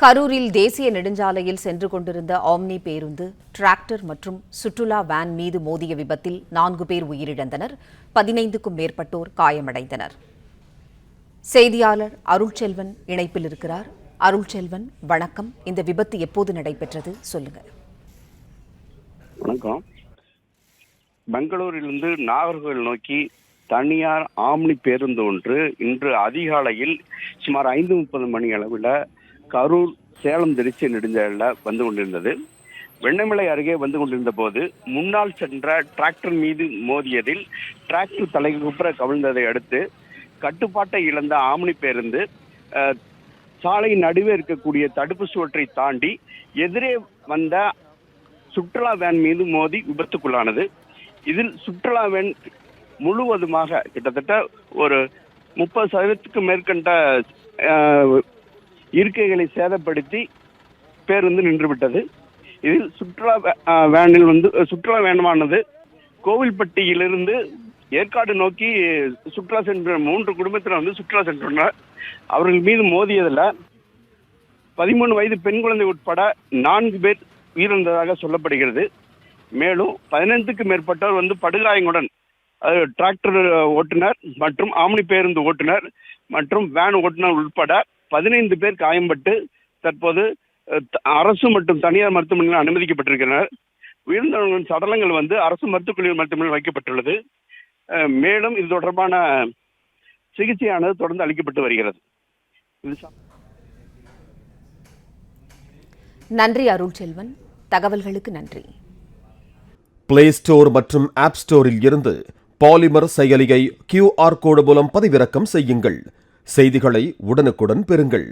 கரூரில் தேசிய நெடுஞ்சாலையில் சென்று கொண்டிருந்த ஆம்னி பேருந்து, டிராக்டர் மற்றும் சுற்றுலா வேன் மீது மோதிய விபத்தில் 4 பேர் உயிரிழந்தனர். 15க்கும் மேற்பட்டோர் காயமடைந்தனர். செய்தியாளர் அருள்செல்வன் இணைப்பில் இருக்கிறார். அருள்செல்வன், வணக்கம். இந்த விபத்து எப்போது நடைபெற்றது, சொல்லுங்க. வணக்கம். பெங்களூரிலிருந்து நாகர்கோவில் நோக்கி தனியார் ஆம்னி பேருந்து ஒன்று இன்று அதிகாலையில் சுமார் 5:30 மணி அளவில் கரூர் சேலம் திருச்சி நெடுஞ்சாலையில் வந்து கொண்டிருந்தது. வெண்ணமலை அருகே வந்து கொண்டிருந்த போது முன்னால் சென்ற டிராக்டர் மீது மோதியதில் டிராக்டர் தலைகுப்புற கவிழ்ந்ததை அடுத்து கட்டுப்பாட்டை இழந்த ஆம்னி பேருந்து சாலை நடுவே இருக்கக்கூடிய தடுப்பு சுவற்றை தாண்டி எதிரே வந்த சுற்றுலா வேன் மீது மோதி விபத்துக்குள்ளானது. இதில் சுற்றுலா வேன் முழுவதுமாக கிட்டத்தட்ட ஒரு 30% மேற்கண்ட இருக்கைகளை சேதப்படுத்தி பேருந்து நின்றுவிட்டது. இதில் சுற்றுலா வேனானது கோவில்பட்டியிலிருந்து ஏற்காடு நோக்கி சுற்றுலா சென்ற 3 குடும்பத்தினர் சுற்றுலா சென்றுள்ளனர். அவர்கள் மீது மோதியதில் 13 வயது பெண் குழந்தை உட்பட 4 பேர் உயிரிழந்ததாக சொல்லப்படுகிறது. மேலும் 15க்கும் மேற்பட்டோர் படுகாயங்களுடன், டிராக்டர் ஓட்டுநர் மற்றும் ஆம்னி பேருந்து ஓட்டுநர் மற்றும் வேன் ஓட்டுநர் உட்பட 15 பேர் காயம்பட்டு தற்போது அரசு மற்றும் தனியார் மருத்துவமனையில் அனுமதிக்கப்பட்டிருக்கிறார். உயிரிழந்தவர்களின் சடலங்கள் அரசு மருத்துவக் மருத்துவமனையில் வைக்கப்பட்டுள்ளது. மேலும் இது தொடர்பான சிகிச்சையானது தொடர்ந்து அளிக்கப்பட்டு வருகிறது. நன்றி அருள்செல்வன், தகவல்களுக்கு நன்றி. பிளே ஸ்டோர் மற்றும் ஆப் ஸ்டோரில் இருந்து பாலிமர் செயலியை QR கோடு மூலம் பதிவிறக்கம் செய்யுங்கள். செய்திகளை உடனுக்குடன் பெறுங்கள்.